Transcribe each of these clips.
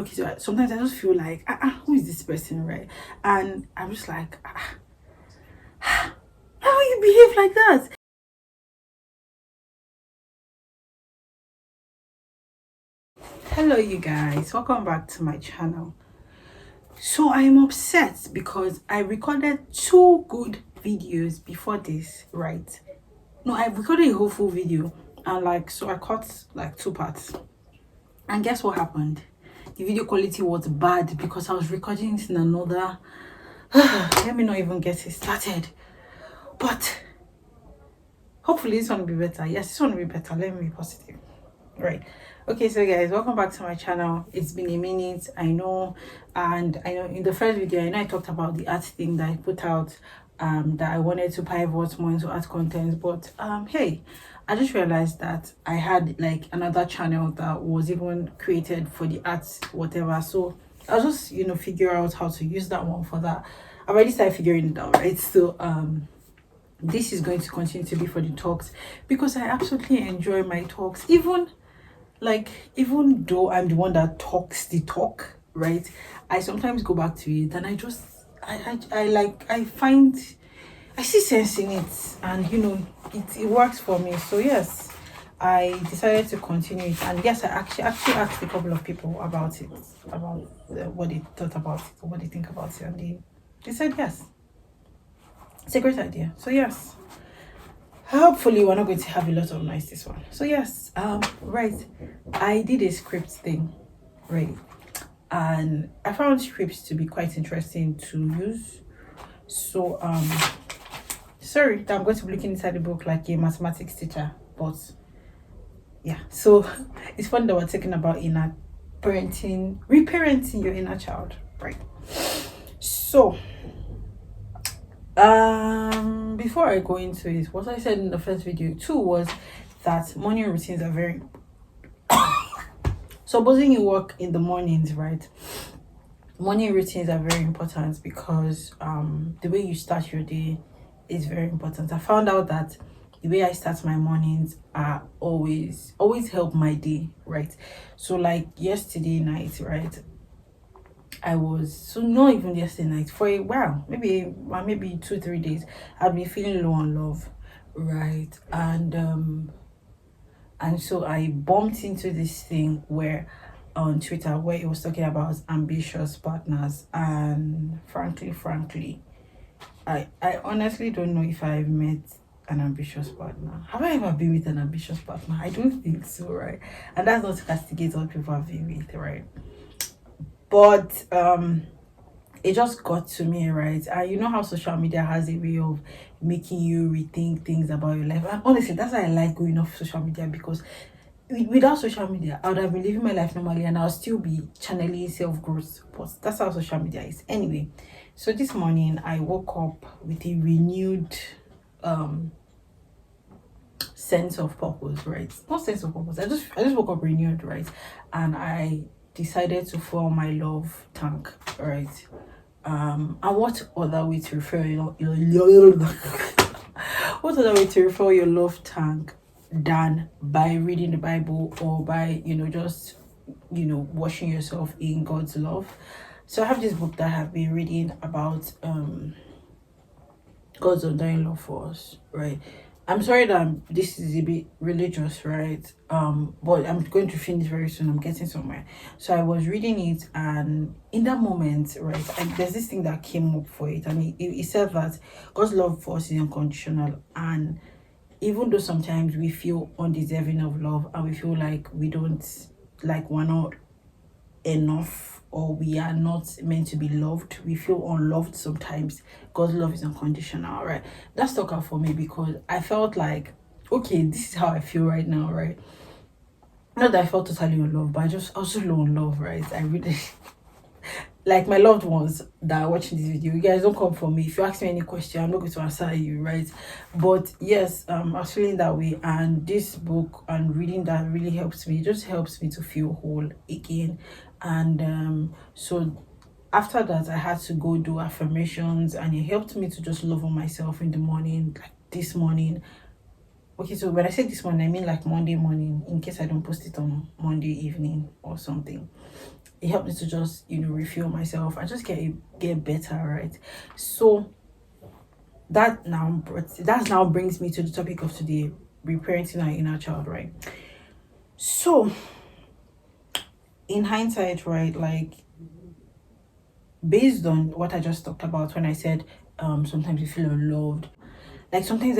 Okay, so sometimes I just feel like, who is this person, right? And I'm just like, how you behave like that? Hello, you guys, welcome back to my channel. So I'm upset because I recorded two good videos before this, right? No, I recorded a whole full video, and so I cut like two parts. And guess what happened? The video quality was bad because I was recording it in another. Let me not even get it started. But hopefully this one will be better. Yes, this one will be better. Let me be positive. Right. Okay, so guys, welcome back to my channel. It's been a minute, I know. And I know in the first video, I know I talked about the art thing that I put out, that I wanted to pivot more into art content. But hey, I just realized that I had like another channel that was even created for the arts, whatever. So I'll just figure out how to use that one for that. I already started figuring it out, right? So this is going to continue to be for the talks because I absolutely enjoy my talks, even though I'm the one that talks the talk, right? I sometimes go back to it and I just I find I see sense in it, and it works for me. So yes, I decided to continue it, and yes, I actually asked a couple of people about it, about what they thought about it, or what they think about it, and they said yes, it's a great idea. So yes, hopefully we're not going to have a lot of noise this one. So yes, right, I did a script thing, right, and I found scripts to be quite interesting to use. So sorry that I'm going to be looking inside the book like a mathematics teacher, but yeah. So it's fun that we're talking about inner parenting, reparenting your inner child, right? So before I go into it, what I said in the first video too was that morning routines are very supposing you work in the mornings, right? Morning routines are very important because the way you start your day is very important. I found out that the way I start my mornings are always help my day, right? So like yesterday night, right, I was, so not even yesterday night, for a while, maybe 2 3 days, I've been feeling low on love, right? And so I bumped into this thing where on Twitter where it was talking about ambitious partners, and frankly, I honestly don't know if I've met an ambitious partner. Have I ever been with an ambitious partner? I don't think so, right? And that's not to castigate what people have been with, right? But it just got to me, right? And you know how social media has a way of making you rethink things about your life. And honestly, that's why I like going off social media, because without social media, I would have been living my life normally and I'll still be channeling self growth. But that's how social media is. Anyway, so this morning I woke up with a renewed sense of purpose, right? Not sense of purpose. I just woke up renewed, right? And I decided to fill my love tank, right? And what other way to refill what other way to refill your love tank than by reading the Bible, or by just washing yourself in God's love. So I have this book that I have been reading about God's undying love for us, right? I'm sorry that this is a bit religious, right? But I'm going to finish very soon. I'm getting somewhere. So I was reading it, and in that moment, right, there's this thing that came up for it, and it said that God's love for us is unconditional, and even though sometimes we feel undeserving of love, and we feel like we don't, like we're not enough, or we are not meant to be loved, we feel unloved sometimes, God's love is unconditional, right? That stuck out for me because I felt like, okay, this is how I feel right now, right? Not that I felt totally unloved, but I was just low on love, right? I really like my loved ones that are watching this video. You guys don't come for me. If you ask me any question, I'm not going to answer you, right? But yes, I was feeling that way, and this book and reading that really helps me. It just helps me to feel whole again. And so after that, I had to go do affirmations, and it helped me to just love on myself in the morning, like this morning. Okay, so when I say this morning, I mean like Monday morning, in case I don't post it on Monday evening or something. It helped me to just, refuel myself and just get better, right? So that now brings me to the topic of today, reparenting our inner child, right? So in hindsight, right, like based on what I just talked about when I said sometimes you feel unloved, like sometimes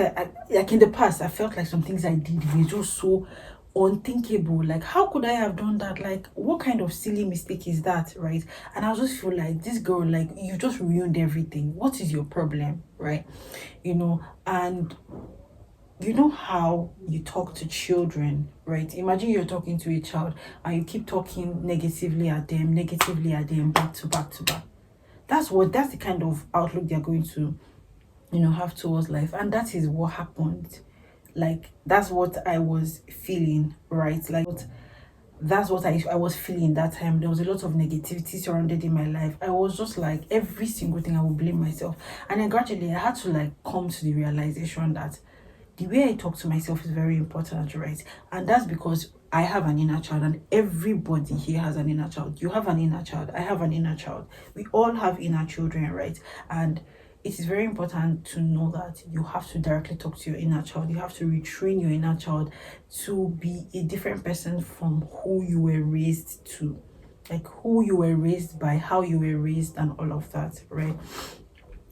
like in the past I felt like some things I did were just so unthinkable. Like how could I have done that? Like what kind of silly mistake is that, right? And I just feel like this girl, like you just ruined everything. What is your problem, right? And you know how you talk to children, right? Imagine you're talking to a child and you keep talking negatively at them, back to back to back. That's the kind of outlook they're going to, have towards life. And that is what happened. Like that's what I was feeling, right? Like that's what I was feeling that time. There was a lot of negativity surrounded in my life. I was just like every single thing I would blame myself. And then gradually I had to like come to the realization that the way I talk to myself is very important, right? And that's because I have an inner child, and everybody here has an inner child. You have an inner child. I have an inner child. We all have inner children, right? And it is very important to know that you have to directly talk to your inner child. You have to retrain your inner child to be a different person from who you were raised to, like who you were raised by, how you were raised, and all of that, right?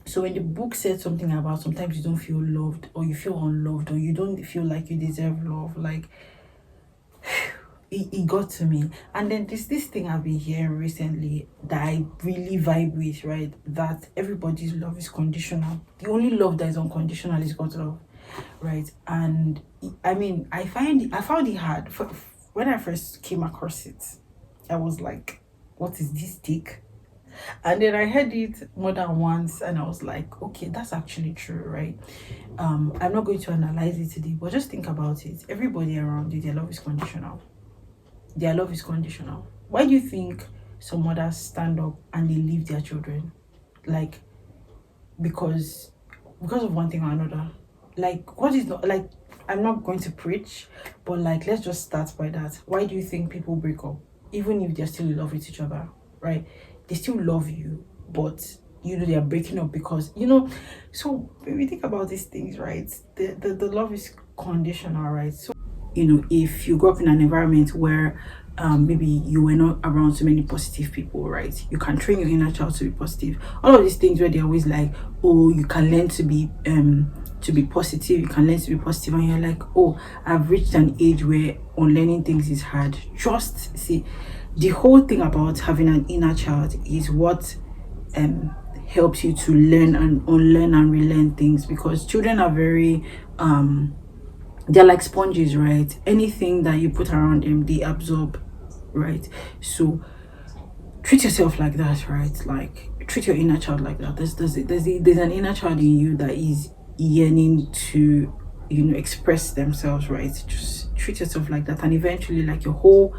So when the book said something about sometimes you don't feel loved or you feel unloved or you don't feel like you deserve love, like it got to me. And then this thing I've been hearing recently that I really vibe with, right? That everybody's love is conditional. The only love that is unconditional is God's love, right? And I mean, I found it hard when I first came across it. I was like, what is this tick? And then I heard it more than once and I was like, okay, that's actually true, right? I'm not going to analyze it today, but just think about it. Everybody around you, their love is conditional. Their love is conditional. Why do you think some mothers stand up and they leave their children? Like because of one thing or another. Like what is not like I'm not going to preach, but like let's just start by that. Why do you think people break up? Even if they're still in love with each other, right? They still love you, but they are breaking up because so when we think about these things, right? The love is conditional, right? So if you grew up in an environment where maybe you were not around so many positive people, right? You can train your inner child to be positive. All of these things where they're always like, oh, you can learn to be positive, you can learn to be positive, and you're like, oh, I've reached an age where unlearning things is hard. Just see, the whole thing about having an inner child is what helps you to learn and unlearn and relearn things, because children are very they're like sponges, right? Anything that you put around them, they absorb, right? So treat yourself like that, right? Like treat your inner child like that. There's an inner child in you that is yearning to express themselves, right? Just treat yourself like that, and eventually like your whole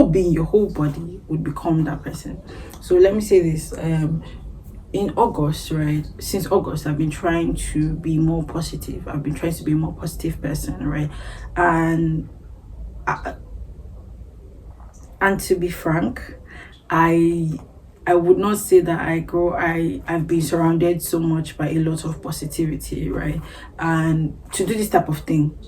being, your whole body would become that person. So let me say this, in August, right? Since August, I've been trying to be more positive. I've been trying to be a more positive person, right? And and to be frank, I would not say that I've been surrounded so much by a lot of positivity, right? And to do this type of thing,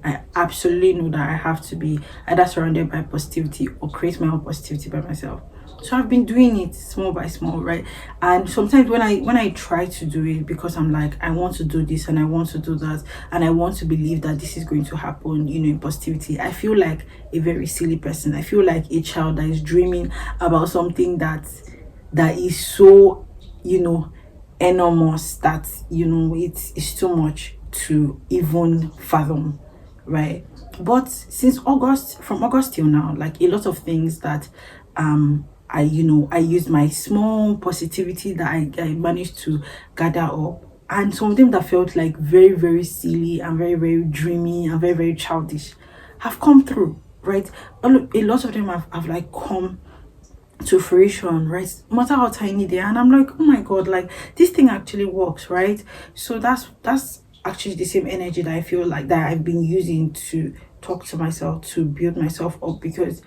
I absolutely know that I have to be either surrounded by positivity or create my own positivity by myself. So I've been doing it small by small, right? And sometimes when I try to do it, because I'm like, I want to do this and I want to do that and I want to believe that this is going to happen, in positivity, I feel like a very silly person. I feel like a child that is dreaming about something that is so, enormous, that it's too much to even fathom, right? But from August till now, like a lot of things that I used my small positivity that I managed to gather up, and some of them that felt like very, very silly and very, very dreamy and very, very childish have come through, right? A lot of them have like come to fruition, right? No matter how tiny they are. And I'm like, oh my god, like this thing actually works, right? So that's actually the same energy that I feel like that I've been using to talk to myself, to build myself up, because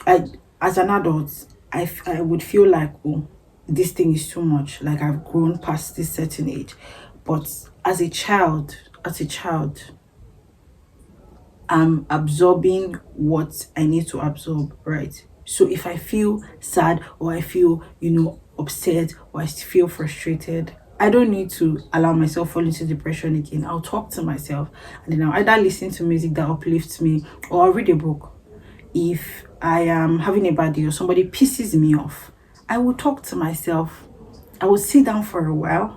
I, as an adult, I would feel like, oh, this thing is too much. Like I've grown past this certain age. But as a child, I'm absorbing what I need to absorb, right? So if I feel sad or I feel, upset or I feel frustrated, I don't need to allow myself fall into depression again. I'll talk to myself and then I'll either listen to music that uplifts me or I'll read a book. If I am having a bad day or somebody pisses me off, I will talk to myself. I will sit down for a while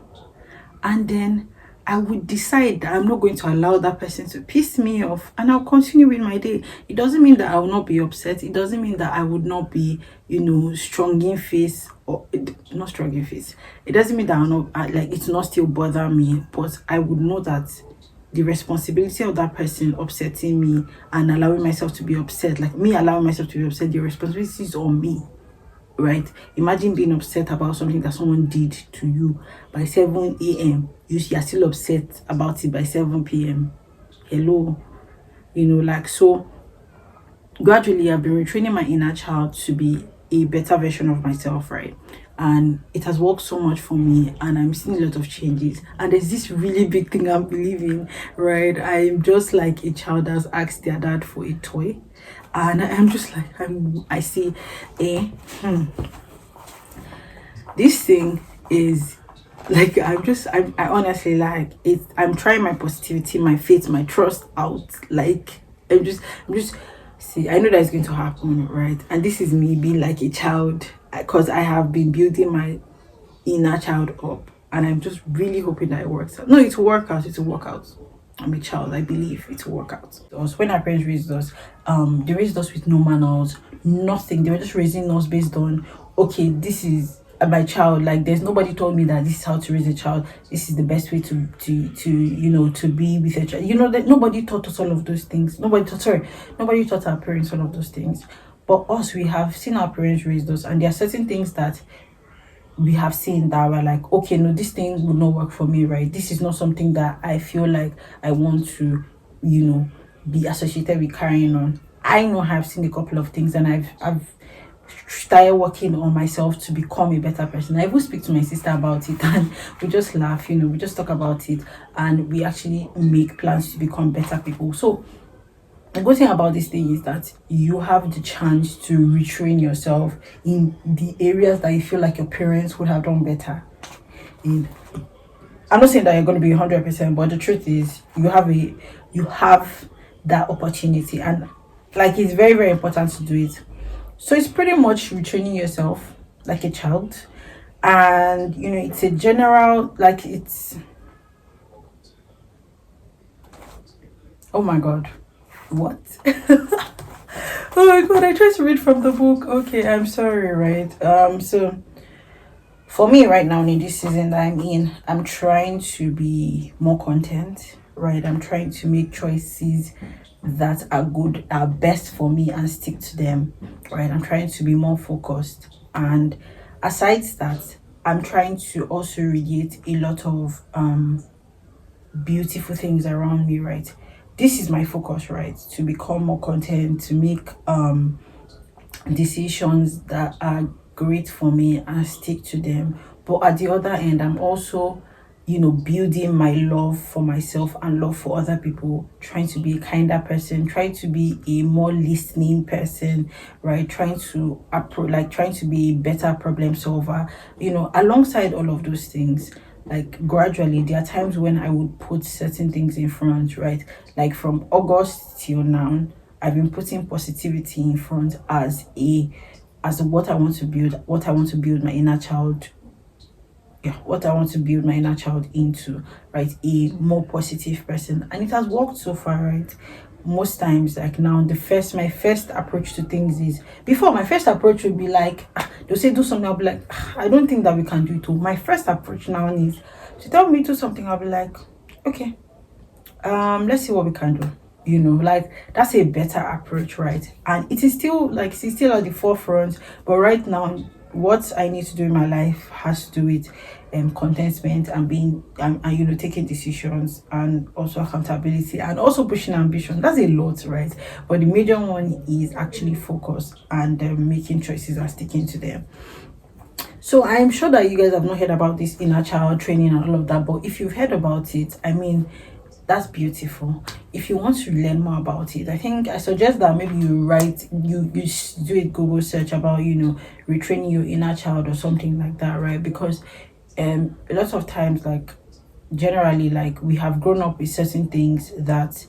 and then I would decide that I'm not going to allow that person to piss me off and I'll continue with my day. It doesn't mean that I will not be upset. It doesn't mean that I would not be, strong in face or not strong in face. It doesn't mean that I'll not like it's not still bother me, but I would know that the responsibility of that person upsetting me and allowing myself to be upset, like me allowing myself to be upset, the responsibility is on me, right? Imagine being upset about something that someone did to you by 7 a.m. You are still upset about it by 7 p.m. Hello, like so. Gradually, I've been retraining my inner child to be a better version of myself, right? And it has worked so much for me, and I'm seeing a lot of changes. And there's this really big thing I'm believing, right? I'm just like a child that's asked their dad for a toy, and I'm just like I see a this thing is like I honestly like it. I'm trying my positivity, my faith, my trust out. Like I'm just see. I know that it's going to happen, right? And this is me being like a child because I have been building my inner child up, and I'm just really hoping that it works out. No, it will work out. It will work out. I'm a child. I believe it will work out. Us when our parents raised us, they raised us with no manners, nothing. They were just raising us based on okay, this is my child. Like there's nobody told me that this is how to raise a child. This is the best way to be with a child. That nobody taught us all of those things. Nobody taught our parents all of those things. But us, we have seen our parents raise us, and there are certain things that we have seen that we're like, okay, no, this thing would not work for me, right? This is not something that I feel like I want to, be associated with carrying on. I know I've seen a couple of things and I've started working on myself to become a better person. I will speak to my sister about it and we just laugh, we just talk about it and we actually make plans to become better people. So the good thing about this thing is that you have the chance to retrain yourself in the areas that you feel like your parents would have done better in. I'm not saying that you're going to be 100%, but the truth is you have that opportunity, and like it's very very important to do it. So it's pretty much retraining yourself like a child, and it's a general like it's. Oh my god, what? Oh my god, I tried to read from the book. Okay, I'm sorry, right? So for me right now in this season that I'm in, I'm trying to be more content, right? I'm trying to make choices that are good, are best for me and stick to them, right? I'm trying to be more focused. And aside that, I'm trying to also radiate a lot of beautiful things around me, right? This is my focus, right? To become more content, to make decisions that are great for me and stick to them. But at the other end, I'm also, building my love for myself and love for other people, trying to be a kinder person, trying to be a more listening person, right? Trying to be a better problem solver, alongside all of those things. Like gradually, there are times when I would put certain things in front, right? Like from August till now, I've been putting positivity in front as what I want to build, what I want to build my inner child. Yeah, what I want to build my inner child into, right? A more positive person. And it has worked so far, right? Most times, like now, my first approach to things is before my first approach would be like, they'll say do something, I'll be like, I don't think that we can do it too. My first approach now is to tell me to do something, I'll be like, okay, let's see what we can do, like that's a better approach, right? And it is still like it's still at the forefront, but right now what I need to do in my life has to do with contentment and being and you know, taking decisions, and also accountability, and also pushing ambition. That's a lot, right? But the major one is actually focus and making choices and sticking to them. So I'm sure that you guys have not heard about this inner child training and all of that, but if you've heard about it, I mean, that's beautiful. If you want to learn more about it, I think I suggest that maybe you do a Google search about, you know, retraining your inner child or something like that, right? Because a lot of times, like, generally, like, we have grown up with certain things that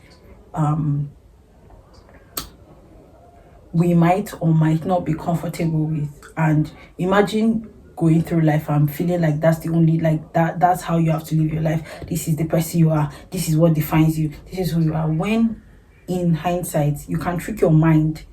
we might or might not be comfortable with. And imagine going through life and feeling like that's the only, like, that's how you have to live your life. This is the person you are, this is what defines you, this is who you are. When in hindsight, you can trick your mind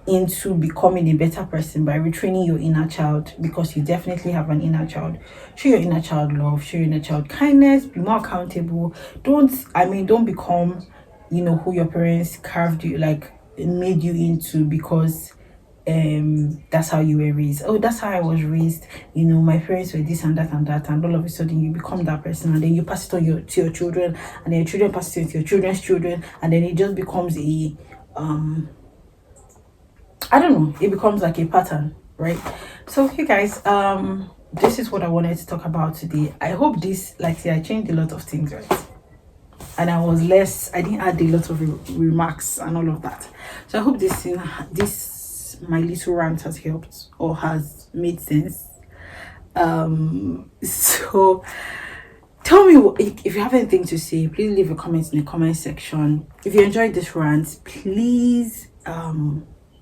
into becoming a better person by retraining your inner child, because you definitely have an inner child. Show your inner child love, show your inner child kindness, be more accountable. Don't become, you know, who your parents carved you, like, made you into, because that's how you were raised. Oh, that's how I was raised, you know, my parents were this and that and that, and all of a sudden you become that person, and then you pass it on to your children, and then your children pass it on to your children's children, and then it just becomes a I don't know, it becomes like a pattern, right? So okay guys, this is what I wanted to talk about today. I hope this, like, see, I changed a lot of things, right? And I didn't add a lot of remarks and all of that. So I hope this my little rant has helped or has made sense. So tell me if you have anything to say. Please leave a comment in the comment section. If you enjoyed this rant, please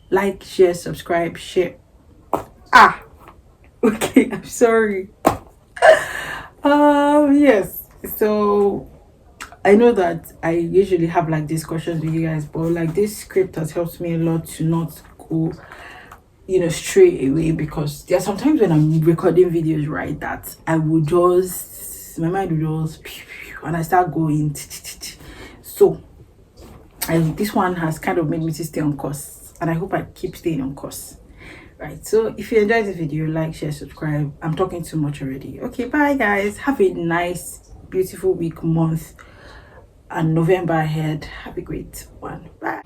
like, share, subscribe, share. Okay, I'm sorry. Yes, so I know that I usually have like discussions with you guys, but like, this script has helped me a lot to not go, you know, straight away, because there are sometimes when I'm recording videos, right, that I would just, my mind will just and I start going. So this one has kind of made me to stay on course, and I hope I keep staying on course, right? So if you enjoyed this video, like, share, subscribe. I'm talking too much already. Okay, bye guys, have a nice, beautiful week, month, and November ahead. Have a great one. Bye.